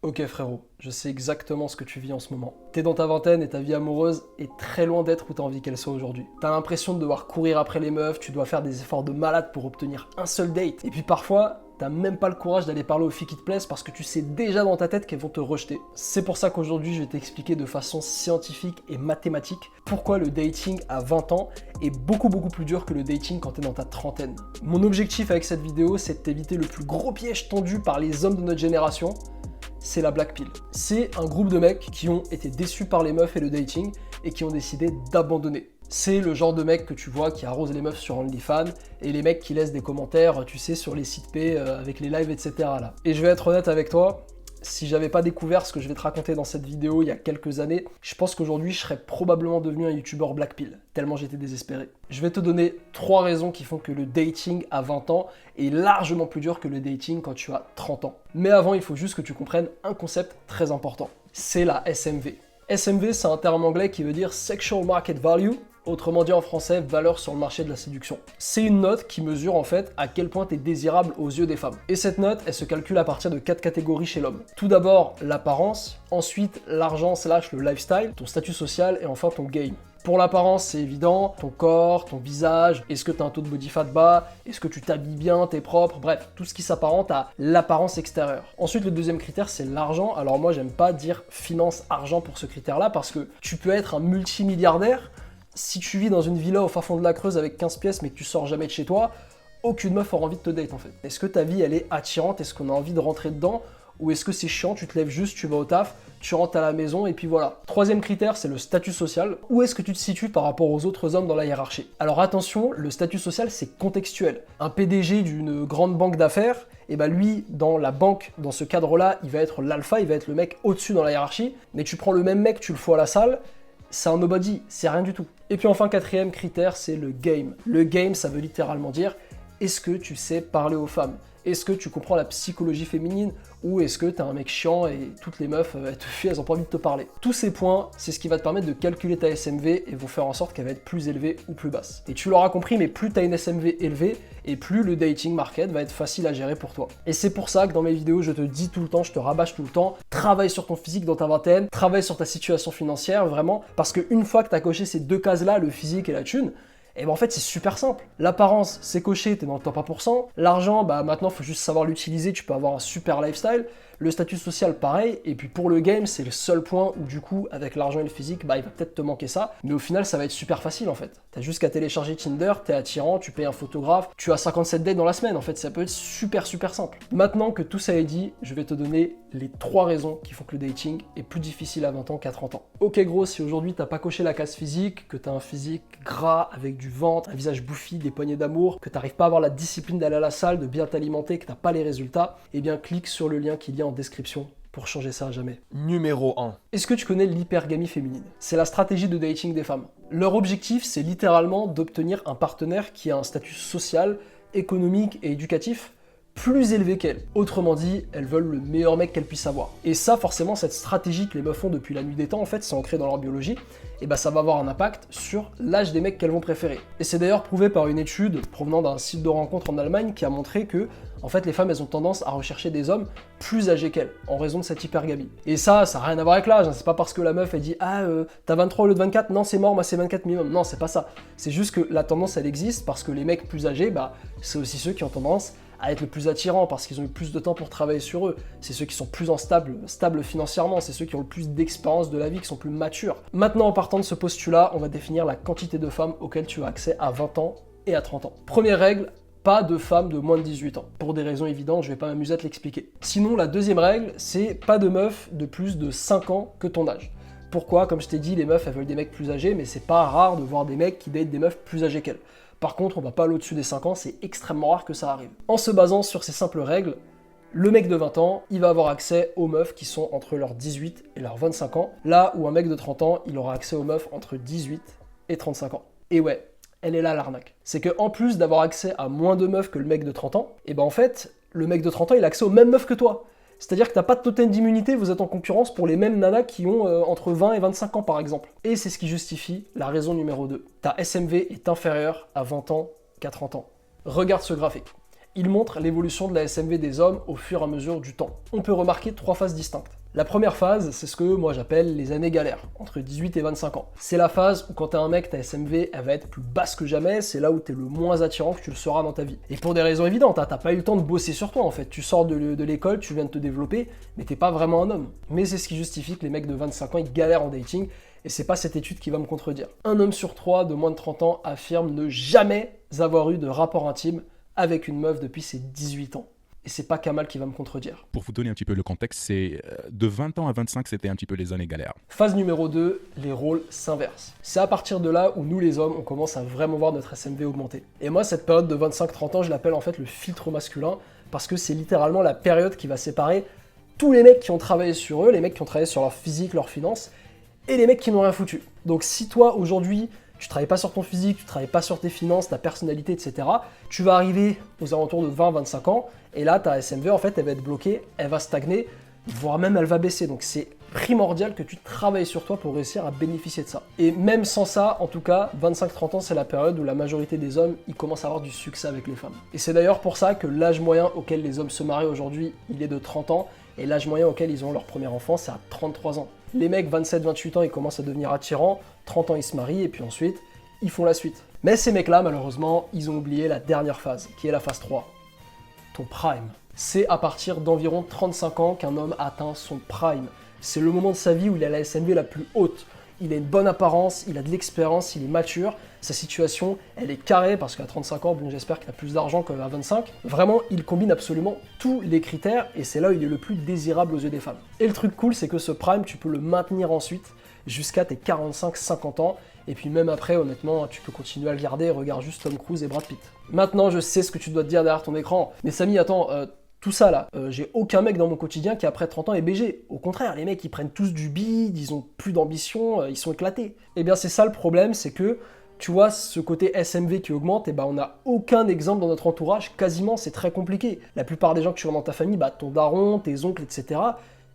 Ok frérot, je sais exactement ce que tu vis en ce moment. T'es dans ta vingtaine et ta vie amoureuse est très loin d'être où t'as envie qu'elle soit aujourd'hui. T'as l'impression de devoir courir après les meufs, tu dois faire des efforts de malade pour obtenir un seul date. Et puis parfois, t'as même pas le courage d'aller parler aux filles qui te plaisent parce que tu sais déjà dans ta tête qu'elles vont te rejeter. C'est pour ça qu'aujourd'hui je vais t'expliquer de façon scientifique et mathématique pourquoi le dating à 20 ans est beaucoup plus dur que le dating quand t'es dans ta trentaine. Mon objectif avec cette vidéo, c'est de t'éviter le plus gros piège tendu par les hommes de notre génération, c'est la Black Pill. C'est un groupe de mecs qui ont été déçus par les meufs et le dating et qui ont décidé d'abandonner. C'est le genre de mec que tu vois qui arrose les meufs sur OnlyFans et les mecs qui laissent des commentaires, tu sais, sur les sites P avec les lives, etc. là. Et je vais être honnête avec toi, si j'avais pas découvert ce que je vais te raconter dans cette vidéo il y a quelques années, je pense qu'aujourd'hui je serais probablement devenu un youtubeur Black Pill, tellement j'étais désespéré. Je vais te donner 3 raisons qui font que le dating à 20 ans est largement plus dur que le dating quand tu as 30 ans. Mais avant, il faut juste que tu comprennes un concept très important. C'est la SMV. SMV, c'est un terme anglais qui veut dire Sexual Market Value, autrement dit en français, valeur sur le marché de la séduction. C'est une note qui mesure en fait à quel point tu es désirable aux yeux des femmes. Et cette note, elle se calcule à partir de 4 catégories chez l'homme. Tout d'abord, l'apparence, ensuite l'argent / le lifestyle, ton statut social et enfin ton game. Pour l'apparence, c'est évident, ton corps, ton visage, est-ce que tu as un taux de body fat bas, est-ce que tu t'habilles bien, t'es propre, bref, tout ce qui s'apparente à l'apparence extérieure. Ensuite, le deuxième critère, c'est l'argent. Alors moi, j'aime pas dire finance, argent pour ce critère-là, parce que tu peux être un multimilliardaire, si tu vis dans une villa au fin fond de la Creuse avec 15 pièces mais que tu sors jamais de chez toi, aucune meuf aura envie de te date en fait. Est-ce que ta vie, elle est attirante, est-ce qu'on a envie de rentrer dedans, ou est-ce que c'est chiant, tu te lèves juste, tu vas au taf, tu rentres à la maison et puis voilà. Troisième critère, c'est le statut social. Où est-ce que tu te situes par rapport aux autres hommes dans la hiérarchie? Alors attention, le statut social, c'est contextuel. Un PDG d'une grande banque d'affaires, et bah lui, dans la banque, dans ce cadre-là, il va être l'alpha, il va être le mec au-dessus dans la hiérarchie, mais tu prends le même mec, tu le fous à la salle, c'est un nobody, c'est rien du tout. Et puis enfin, quatrième critère, c'est le game. Le game, ça veut littéralement dire, est-ce que tu sais parler aux femmes? Est-ce que tu comprends la psychologie féminine? Ou est-ce que t'es un mec chiant et toutes les meufs, elles te fuient, elles ont pas envie de te parler? Tous ces points, c'est ce qui va te permettre de calculer ta SMV et vont faire en sorte qu'elle va être plus élevée ou plus basse. Et tu l'auras compris, mais plus t'as une SMV élevée, et plus le dating market va être facile à gérer pour toi. Et c'est pour ça que dans mes vidéos, je te dis tout le temps, je te rabâche tout le temps, travaille sur ton physique dans ta vingtaine, travaille sur ta situation financière, vraiment, parce qu'une fois que t'as coché ces 2 cases-là, le physique et la thune, et ben en fait c'est super simple. L'apparence c'est coché, t'es dans le top 1%. L'argent, bah maintenant faut juste savoir l'utiliser, tu peux avoir un super lifestyle. Le statut social pareil, et puis pour le game c'est le seul point où du coup avec l'argent et le physique, bah il va peut-être te manquer ça, mais au final ça va être super facile en fait. T'as juste qu'à télécharger Tinder, t'es attirant, tu payes un photographe, tu as 57 dates dans la semaine, en fait ça peut être super simple. Maintenant que tout ça est dit, je vais te donner les 3 raisons qui font que le dating est plus difficile à 20 ans qu'à 30 ans. Ok gros, si aujourd'hui t'as pas coché la case physique, que t'as un physique gras avec du ventre, un visage bouffi, des poignées d'amour, que t'arrives pas à avoir la discipline d'aller à la salle, de bien t'alimenter, que t'as pas les résultats, eh bien clique sur le lien qu'il y a en description pour changer ça à jamais. Numéro 1. Est-ce que tu connais l'hypergamie féminine? C'est la stratégie de dating des femmes. Leur objectif, c'est littéralement d'obtenir un partenaire qui a un statut social, économique et éducatif plus élevé qu'elles. Autrement dit, elles veulent le meilleur mec qu'elles puissent avoir. Et ça, forcément, cette stratégie que les meufs font depuis la nuit des temps, en fait, c'est ancré dans leur biologie, et bah ça va avoir un impact sur l'âge des mecs qu'elles vont préférer. Et c'est d'ailleurs prouvé par une étude provenant d'un site de rencontre en Allemagne qui a montré que, en fait, les femmes, elles ont tendance à rechercher des hommes plus âgés qu'elles, en raison de cette hypergamie. Et ça n'a rien à voir avec l'âge, hein. C'est pas parce que la meuf, elle dit « Ah, t'as 23 au lieu de 24, non, c'est mort, moi c'est 24 minimum. » Non, c'est pas ça. C'est juste que la tendance, elle existe parce que les mecs plus âgés, bah, c'est aussi ceux qui ont tendance à être le plus attirants parce qu'ils ont eu plus de temps pour travailler sur eux. C'est ceux qui sont plus stables financièrement, c'est ceux qui ont le plus d'expérience de la vie, qui sont plus matures. Maintenant, en partant de ce postulat, on va définir la quantité de femmes auxquelles tu as accès à 20 ans et à 30 ans. Première règle, pas de femmes de moins de 18 ans. Pour des raisons évidentes, je vais pas m'amuser à te l'expliquer. Sinon, la deuxième règle, c'est pas de meufs de plus de 5 ans que ton âge. Pourquoi? Comme je t'ai dit, les meufs, elles veulent des mecs plus âgés, mais c'est pas rare de voir des mecs qui datent des meufs plus âgées qu'elles. Par contre, on va pas aller au-dessus des 5 ans, c'est extrêmement rare que ça arrive. En se basant sur ces simples règles, le mec de 20 ans, il va avoir accès aux meufs qui sont entre leurs 18 et leurs 25 ans, là où un mec de 30 ans, il aura accès aux meufs entre 18 et 35 ans. Et ouais, elle est là l'arnaque. C'est que en plus d'avoir accès à moins de meufs que le mec de 30 ans, et ben en fait, le mec de 30 ans, il a accès aux mêmes meufs que toi. C'est-à-dire que t'as pas de totem d'immunité, vous êtes en concurrence pour les mêmes nanas qui ont entre 20 et 25 ans par exemple. Et c'est ce qui justifie la raison numéro 2. Ta SMV est inférieure à 20 ans qu'à 30 ans. Regarde ce graphique. Il montre l'évolution de la SMV des hommes au fur et à mesure du temps. On peut remarquer 3 phases distinctes. La première phase, c'est ce que moi j'appelle les années galères, entre 18 et 25 ans. C'est la phase où quand t'es un mec, ta SMV, elle va être plus basse que jamais, c'est là où t'es le moins attirant que tu le seras dans ta vie. Et pour des raisons évidentes, hein, t'as pas eu le temps de bosser sur toi en fait. Tu sors de l'école, tu viens de te développer, mais t'es pas vraiment un homme. Mais c'est ce qui justifie que les mecs de 25 ans, ils galèrent en dating, et c'est pas cette étude qui va me contredire. Un homme sur 3 de moins de 30 ans affirme ne jamais avoir eu de rapport intime avec une meuf depuis ses 18 ans. Et c'est pas Kamal qui va me contredire. Pour vous donner un petit peu le contexte, c'est de 20 ans à 25, c'était un petit peu les années galères. Phase numéro 2, les rôles s'inversent. C'est à partir de là où nous les hommes, on commence à vraiment voir notre SMV augmenter. Et moi, cette période de 25-30 ans, je l'appelle en fait le filtre masculin, parce que c'est littéralement la période qui va séparer tous les mecs qui ont travaillé sur eux, les mecs qui ont travaillé sur leur physique, leur finance, et les mecs qui n'ont rien foutu. Donc si toi, aujourd'hui, tu travailles pas sur ton physique, tu travailles pas sur tes finances, ta personnalité, etc., tu vas arriver aux alentours de 20-25 ans, et là, ta SMV, en fait, elle va être bloquée, elle va stagner, voire même elle va baisser. Donc c'est primordial que tu travailles sur toi pour réussir à bénéficier de ça. Et même sans ça, en tout cas, 25-30 ans, c'est la période où la majorité des hommes, ils commencent à avoir du succès avec les femmes. Et c'est d'ailleurs pour ça que l'âge moyen auquel les hommes se marient aujourd'hui, il est de 30 ans, et l'âge moyen auquel ils ont leur premier enfant, c'est à 33 ans. Les mecs, 27-28 ans, ils commencent à devenir attirants, 30 ans, ils se marient, et puis ensuite, ils font la suite. Mais ces mecs-là, malheureusement, ils ont oublié la dernière phase, qui est la phase 3. Ton prime. C'est à partir d'environ 35 ans qu'un homme atteint son prime. C'est le moment de sa vie où il a la SMV la plus haute. Il a une bonne apparence, il a de l'expérience, il est mature, sa situation, elle est carrée, parce qu'à 35 ans, bon, j'espère qu'il a plus d'argent qu'à 25. Vraiment, il combine absolument tous les critères, et c'est là où il est le plus désirable aux yeux des femmes. Et le truc cool, c'est que ce prime, tu peux le maintenir ensuite, jusqu'à tes 45-50 ans, et puis même après, honnêtement, tu peux continuer à le garder, regarde juste Tom Cruise et Brad Pitt. Maintenant, je sais ce que tu dois te dire derrière ton écran, mais Samy, attends, tout ça là, j'ai aucun mec dans mon quotidien qui après 30 ans est BG. Au contraire, les mecs ils prennent tous du bide, ils ont plus d'ambition, ils sont éclatés. Eh bien c'est ça le problème, c'est que tu vois ce côté SMV qui augmente, et bah on n'a aucun exemple dans notre entourage, quasiment c'est très compliqué. La plupart des gens que tu vois dans ta famille, bah ton daron, tes oncles, etc.,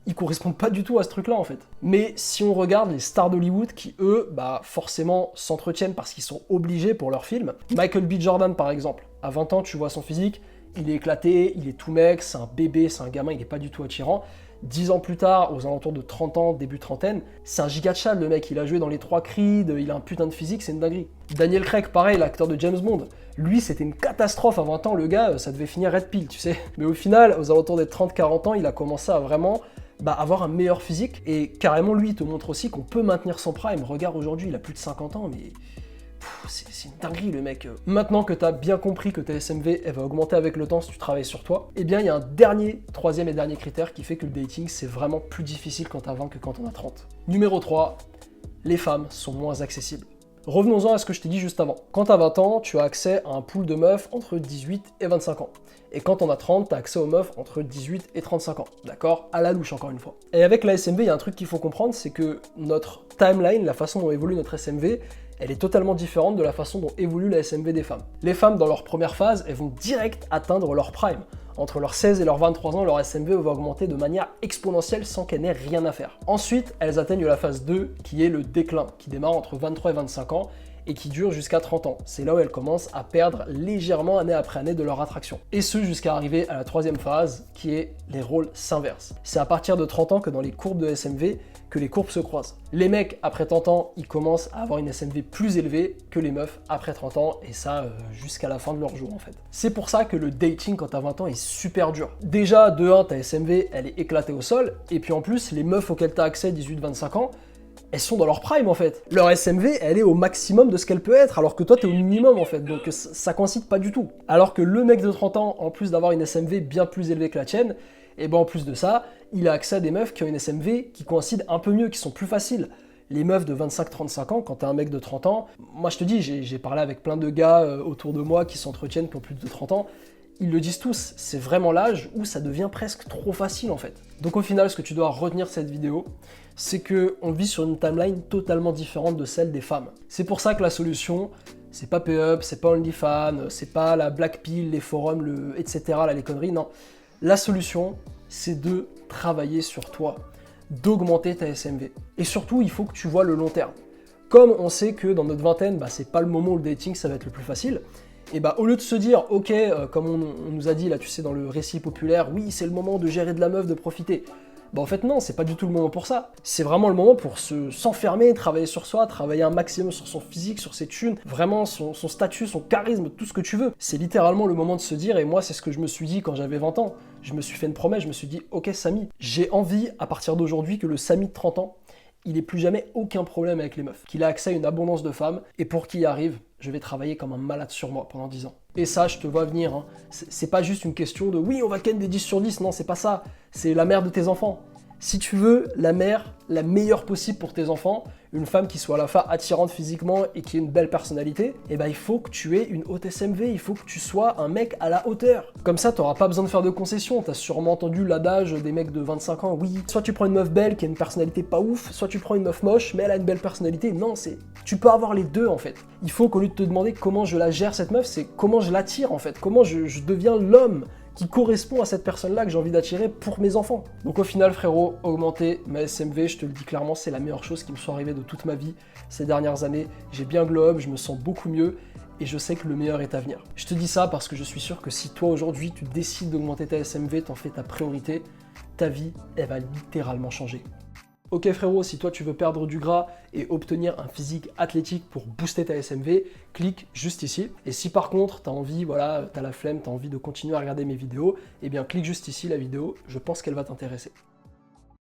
ils correspondent pas du tout à ce truc-là en fait. Mais si on regarde les stars d'Hollywood qui eux, bah forcément s'entretiennent parce qu'ils sont obligés pour leurs films. Michael B. Jordan par exemple, à 20 ans tu vois son physique, il est éclaté, il est tout mec, c'est un bébé, c'est un gamin, il n'est pas du tout attirant. 10 ans plus tard, aux alentours de 30 ans, début trentaine, c'est un giga chad le mec, il a joué dans les 3 Creed, il a un putain de physique, c'est une dinguerie. Daniel Craig, pareil, l'acteur de James Bond, lui c'était une catastrophe à 20 ans, le gars, ça devait finir Red Pill, tu sais. Mais au final, aux alentours des 30-40 ans, il a commencé à vraiment avoir un meilleur physique, et carrément lui, il te montre aussi qu'on peut maintenir son prime. Regarde aujourd'hui, il a plus de 50 ans, mais... c'est une dinguerie le mec. Maintenant que tu as bien compris que ta SMV elle va augmenter avec le temps si tu travailles sur toi, eh bien il y a un troisième et dernier critère qui fait que le dating c'est vraiment plus difficile quand t'as 20 que quand on a 30. Numéro 3, les femmes sont moins accessibles. Revenons-en à ce que je t'ai dit juste avant. Quand t'as 20 ans, tu as accès à un pool de meufs entre 18 et 25 ans. Et quand on a 30, t'as accès aux meufs entre 18 et 35 ans. D'accord? À la louche encore une fois. Et avec la SMV, il y a un truc qu'il faut comprendre, c'est que notre timeline, la façon dont évolue notre SMV, elle est totalement différente de la façon dont évolue la SMV des femmes. Les femmes, dans leur première phase, elles vont direct atteindre leur prime. Entre leurs 16 et leurs 23 ans, leur SMV va augmenter de manière exponentielle sans qu'elles n'aient rien à faire. Ensuite, elles atteignent la phase 2, qui est le déclin, qui démarre entre 23 et 25 ans, et qui dure jusqu'à 30 ans. C'est là où elles commencent à perdre légèrement année après année de leur attraction. Et ce jusqu'à arriver à la troisième phase, qui est les rôles s'inversent. C'est à partir de 30 ans que dans les courbes de SMV, que les courbes se croisent. Les mecs, après 30 ans, ils commencent à avoir une SMV plus élevée que les meufs après 30 ans, et ça jusqu'à la fin de leur jour en fait. C'est pour ça que le dating quand t'as 20 ans est super dur. Déjà, de 1, ta SMV, elle est éclatée au sol, et puis en plus, les meufs auxquelles t'as accès 18-25 ans, elles sont dans leur prime en fait. Leur SMV, elle est au maximum de ce qu'elle peut être, alors que toi t'es au minimum en fait, donc ça coïncide pas du tout. Alors que le mec de 30 ans, en plus d'avoir une SMV bien plus élevée que la tienne, et ben en plus de ça, il a accès à des meufs qui ont une SMV qui coïncident un peu mieux, qui sont plus faciles. Les meufs de 25-35 ans, quand t'es un mec de 30 ans, moi je te dis, j'ai parlé avec plein de gars autour de moi qui s'entretiennent pour plus de 30 ans, ils le disent tous, c'est vraiment l'âge où ça devient presque trop facile en fait. Donc au final, ce que tu dois retenir de cette vidéo, c'est qu'on vit sur une timeline totalement différente de celle des femmes. C'est pour ça que la solution, c'est pas P-Up, c'est pas OnlyFans, c'est pas la Black Pill, les forums, etc., là, les conneries, non. La solution, c'est de travailler sur toi, d'augmenter ta SMV. Et surtout, il faut que tu vois le long terme. Comme on sait que dans notre vingtaine, c'est pas le moment où le dating ça va être le plus facile, Et bah au lieu de se dire, ok, comme on nous a dit là, tu sais, dans le récit populaire, oui, c'est le moment de gérer de la meuf, de profiter. Bah en fait non, c'est pas du tout le moment pour ça. C'est vraiment le moment pour s'enfermer, travailler sur soi, travailler un maximum sur son physique, sur ses thunes, vraiment son statut, son charisme, tout ce que tu veux. C'est littéralement le moment de se dire, et moi c'est ce que je me suis dit quand j'avais 20 ans. Je me suis fait une promesse, je me suis dit, ok Samy, j'ai envie à partir d'aujourd'hui que le Samy de 30 ans, il n'ait plus jamais aucun problème avec les meufs, qu'il a accès à une abondance de femmes, et pour qu'il y arrive, je vais travailler comme un malade sur moi pendant 10 ans. Et ça, je te vois venir, hein. C'est pas juste une question de oui, on va ken des 10 sur 10, non, c'est pas ça. C'est la mère de tes enfants. Si tu veux la mère la meilleure possible pour tes enfants, une femme qui soit à la fois attirante physiquement et qui ait une belle personnalité, eh ben il faut que tu aies une haute SMV, il faut que tu sois un mec à la hauteur. Comme ça, t'auras pas besoin de faire de concessions. T'as sûrement entendu l'adage des mecs de 25 ans, oui, soit tu prends une meuf belle qui a une personnalité pas ouf, soit tu prends une meuf moche mais elle a une belle personnalité. Non, tu peux avoir les deux en fait. Il faut qu'au lieu de te demander comment je la gère cette meuf, c'est comment je l'attire en fait, comment je deviens l'homme qui correspond à cette personne-là que j'ai envie d'attirer pour mes enfants. Donc au final, frérot, augmenter ma SMV, je te le dis clairement, c'est la meilleure chose qui me soit arrivée de toute ma vie ces dernières années. J'ai bien glow up, je me sens beaucoup mieux et je sais que le meilleur est à venir. Je te dis ça parce que je suis sûr que si toi aujourd'hui tu décides d'augmenter ta SMV, t'en fais ta priorité, ta vie, elle va littéralement changer. Ok frérot, si toi tu veux perdre du gras et obtenir un physique athlétique pour booster ta SMV, clique juste ici. Et si par contre tu as envie, voilà, tu as la flemme, tu as envie de continuer à regarder mes vidéos, eh bien clique juste ici la vidéo, je pense qu'elle va t'intéresser.